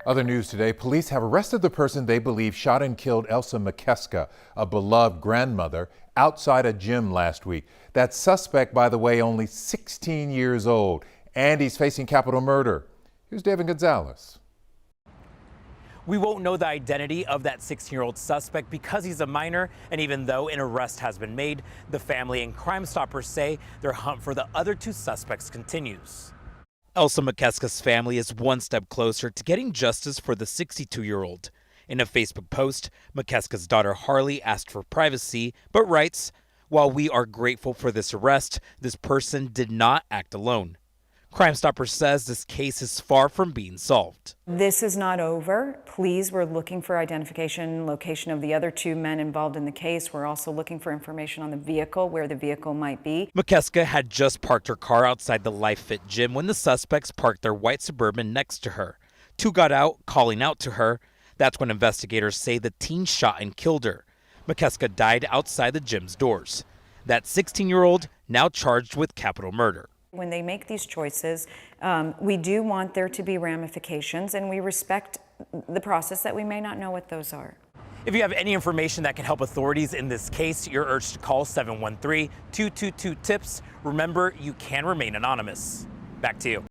Other news today, police have arrested the person they believe shot and killed Elsa McKeska, a beloved grandmother, outside a gym last week. That suspect, by the way, only 16 years old, and he's facing capital murder. Here's David Gonzalez. We won't know the identity of that 16-year-old suspect because he's a minor, and even though an arrest has been made, the family and Crime Stoppers say their hunt for the other two suspects continues. Elsa McKeska's family is one step closer to getting justice for the 62-year-old. In a Facebook post, McKeska's daughter Harley asked for privacy, but writes, "While we are grateful for this arrest, this person did not act alone." Crime Stoppers says this case is far from being solved. This is not over. Please, we're looking for identification, location of the other two men involved in the case. We're also looking for information on the vehicle, where the vehicle might be. McKeska had just parked her car outside the Life Fit gym when the suspects parked their white Suburban next to her. Two got out, calling out to her. That's when investigators say the teen shot and killed her. McKeska died outside the gym's doors. That 16-year-old now charged with capital murder. When they make these choices, we do want there to be ramifications, and we respect the process that we may not know what those are. If you have any information that can help authorities in this case, you're urged to call 713-222-TIPS. Remember, you can remain anonymous. Back to you.